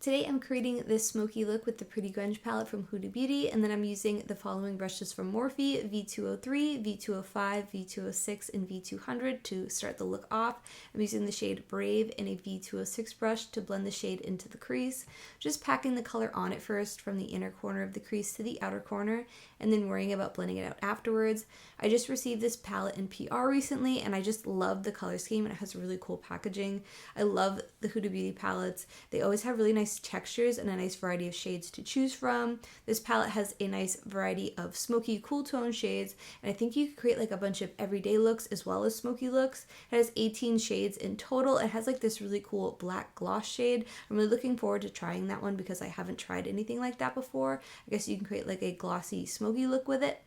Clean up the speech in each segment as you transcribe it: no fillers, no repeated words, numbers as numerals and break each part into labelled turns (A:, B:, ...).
A: Today I'm creating this smoky look with the Pretty Grunge palette from Huda Beauty, and then I'm using the following brushes from Morphe: V203, V205, V206, and V200 to start the look off. I'm using the shade Brave and a V206 brush to blend the shade into the crease. Just packing the color on it first from the inner corner of the crease to the outer corner, and then worrying about blending it out afterwards. I just received this palette in PR recently, and I just love the color scheme, and it has really cool packaging. I love the Huda Beauty palettes. They always have really nice textures and a nice variety of shades to choose from. This palette has a nice variety of smoky cool tone shades, and I think you could create like a bunch of everyday looks as well as smoky looks. It has 18 shades in total. It has like this really cool black gloss shade. I'm really looking forward to trying that one because I haven't tried anything like that before. I guess you can create like a glossy smoky look with it.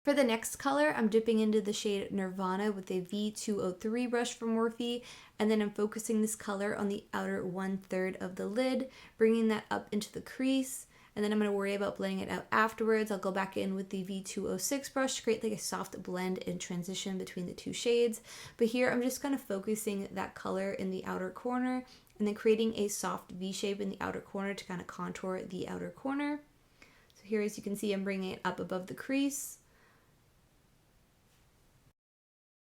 A: For the next color, I'm dipping into the shade Nirvana with a V203 brush from Morphe, and then I'm focusing this color on the outer 1/3 of the lid, bringing that up into the crease, and then I'm going to worry about blending it out afterwards. I'll go back in with the V206 brush to create like a soft blend and transition between the two shades, but here I'm just kind of focusing that color in the outer corner, and then creating a soft V shape in the outer corner to kind of contour the outer corner. So here, as you can see, I'm bringing it up above the crease.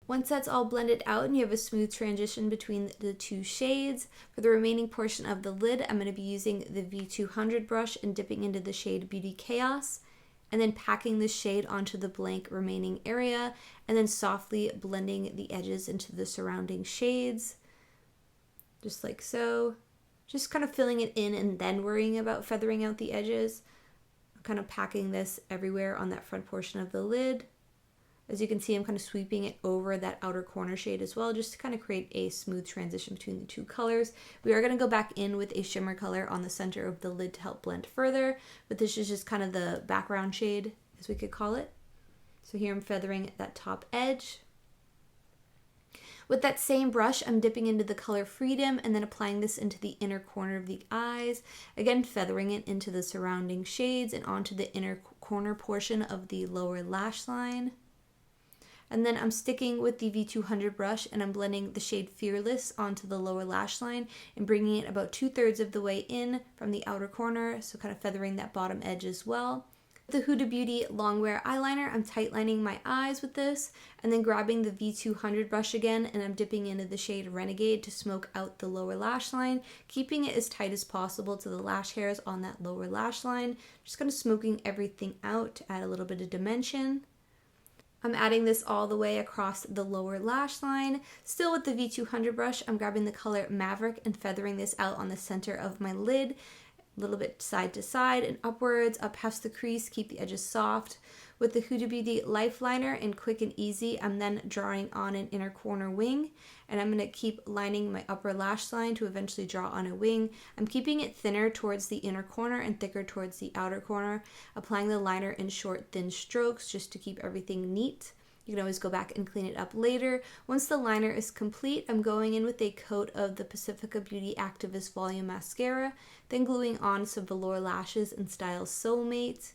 A: Once that's all blended out and you have a smooth transition between the two shades, for the remaining portion of the lid, I'm going to be using the V200 brush and dipping into the shade Beauty Chaos, and then packing the shade onto the blank remaining area, and then softly blending the edges into the surrounding shades, just like so. Just kind of filling it in and then worrying about feathering out the edges. I'm kind of packing this everywhere on that front portion of the lid. As you can see, I'm kind of sweeping it over that outer corner shade as well, just to kind of create a smooth transition between the two colors. We are going to go back in with a shimmer color on the center of the lid to help blend further, but this is just kind of the background shade, as we could call it. So here I'm feathering that top edge. With that same brush, I'm dipping into the color Freedom and then applying this into the inner corner of the eyes. Again, feathering it into the surrounding shades and onto the inner corner portion of the lower lash line. And then I'm sticking with the V200 brush and I'm blending the shade Fearless onto the lower lash line and bringing it about 2/3 of the way in from the outer corner, so kind of feathering that bottom edge as well. With the Huda Beauty Longwear eyeliner, I'm tightlining my eyes with this, and then grabbing the V200 brush again, and I'm dipping into the shade Renegade to smoke out the lower lash line, keeping it as tight as possible to the lash hairs on that lower lash line, just kind of smoking everything out to add a little bit of dimension. I'm adding this all the way across the lower lash line. Still with the V200 brush, I'm grabbing the color Maverick and feathering this out on the center of my lid, a little bit side to side and upwards, up past the crease, keep the edges soft. With the Huda Beauty Lifeliner in Quick and Easy, I'm then drawing on an inner corner wing, and I'm going to keep lining my upper lash line to eventually draw on a wing. I'm keeping it thinner towards the inner corner and thicker towards the outer corner, applying the liner in short, thin strokes just to keep everything neat. You can always go back and clean it up later. Once the liner is complete, I'm going in with a coat of the Pacifica Beauty Activist Volume Mascara, then gluing on some velour lashes in style Soulmate.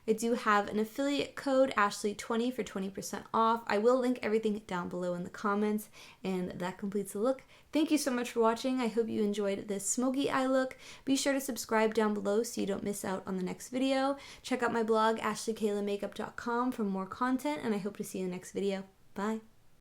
A: I do have an affiliate code, Ashley20, for 20% off. I will link everything down below in the comments, and that completes the look. Thank you so much for watching. I hope you enjoyed this smoky eye look. Be sure to subscribe down below so you don't miss out on the next video. Check out my blog, ashleykaylamakeup.com, for more content, and I hope to see you in the next video. Bye!